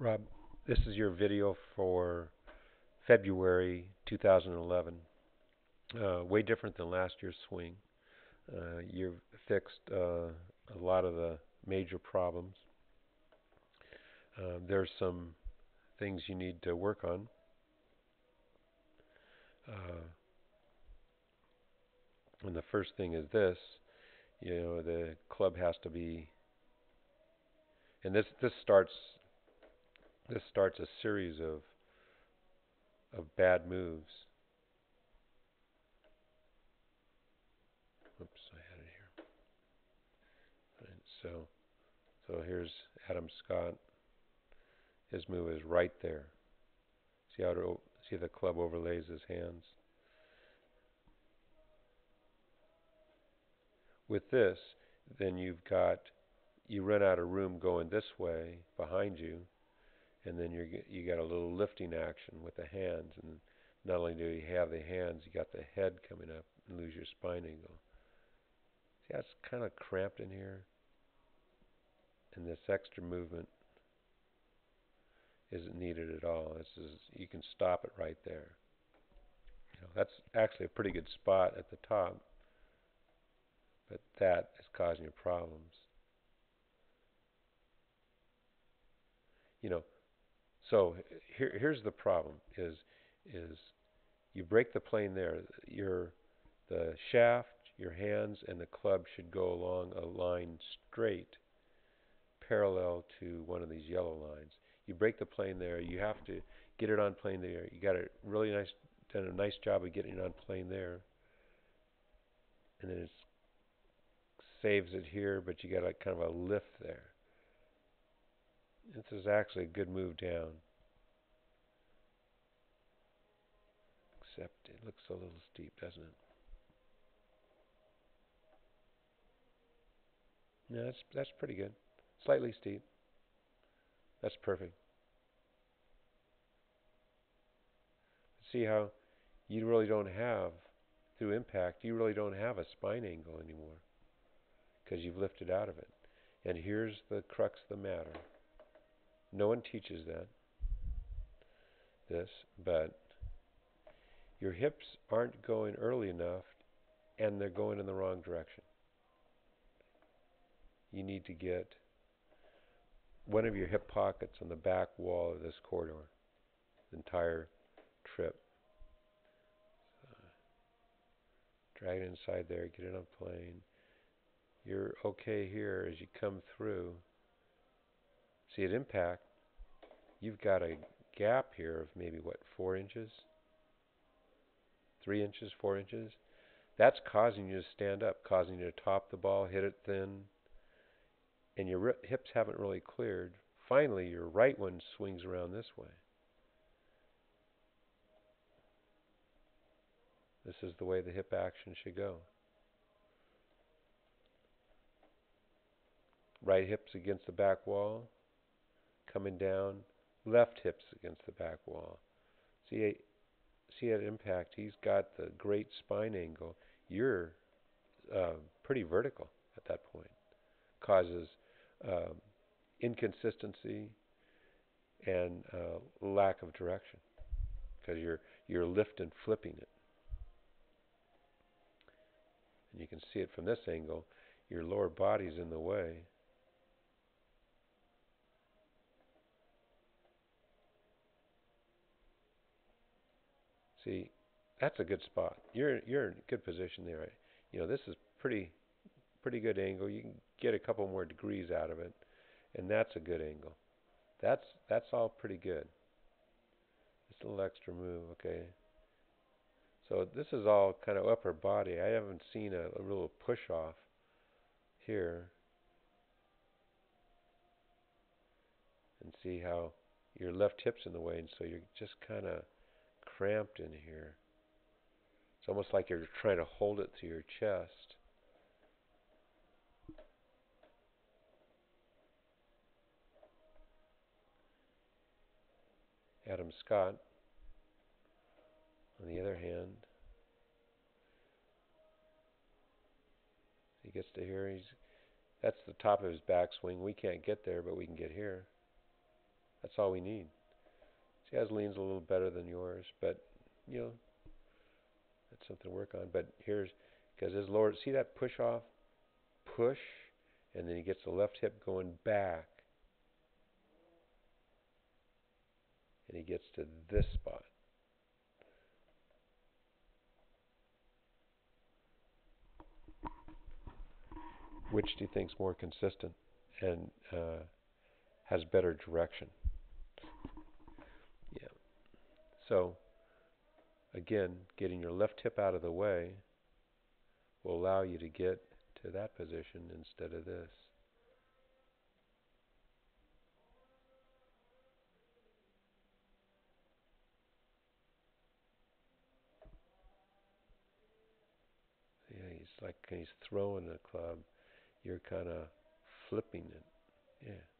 Rob, this is your video for February 2011. Way different than last year's swing. You've fixed a lot of the major problems. There's some things you need to work on. Uh, and the first thing is this, the club has to be, and this starts a series of bad moves. Oops, I had it here. Right, so here's Adam Scott. His move is right there. See the club overlays his hands. With this, then you run out of room going this way behind you, and then you got a little lifting action with the hands, and not only do you have the hands, you got the head coming up and lose your spine angle. See how it's kind of cramped in here, and this extra movement isn't needed at all. You can stop it right there. That's actually a pretty good spot at the top, but that is causing you problems. You know, so here's the problem: is you break the plane there. The shaft, your hands, and the club should go along a line straight, parallel to one of these yellow lines. You break the plane there. You have to get it on plane there. You got done a nice job of getting it on plane there, and then it saves it here, but you got a kind of a lift there. This is actually a good move down, except it looks a little steep, doesn't it? No, that's pretty good. Slightly steep. That's perfect. See how you really don't have, through impact, you really don't have a spine angle anymore because you've lifted out of it. And here's the crux of the matter. No one teaches this, but your hips aren't going early enough and they're going in the wrong direction. You need to get one of your hip pockets on the back wall of this corridor, the entire trip. Drag it inside there, get it on plane. You're okay here as you come through. See, at impact, you've got a gap here of maybe, 4 inches? 3 inches, 4 inches? That's causing you to stand up, causing you to top the ball, hit it thin, and your hips haven't really cleared. Finally, your right one swings around this way. This is the way the hip action should go. Right hip's against the back wall, coming down, left hip's against the back wall. See at impact, he's got the great spine angle. You're pretty vertical at that point. Causes um, inconsistency and lack of direction because you're lift and flipping it. And you can see it from this angle. Your lower body's in the way. See, that's a good spot. You're in a good position there. This is pretty good angle. You can get a couple more degrees out of it, and that's a good angle. That's all pretty good. Just a little extra move, okay. So this is all kind of upper body. I haven't seen a real push off here. And see how your left hip's in the way, and so you're just kind of cramped in here. It's almost like you're trying to hold it to your chest. Adam Scott, on the other hand, he gets to here. That's the top of his backswing. We can't get there, but we can get here. That's all we need. See, his lean's a little better than yours, but you know that's something to work on. But here's because his lower, see that push off, push, and then he gets the left hip going back, and he gets to this spot. Which do you think's more consistent and has better direction? Yeah. So again, getting your left hip out of the way will allow you to get to that position instead of this. Yeah, he's like he's throwing the club. You're kind of flipping it. Yeah.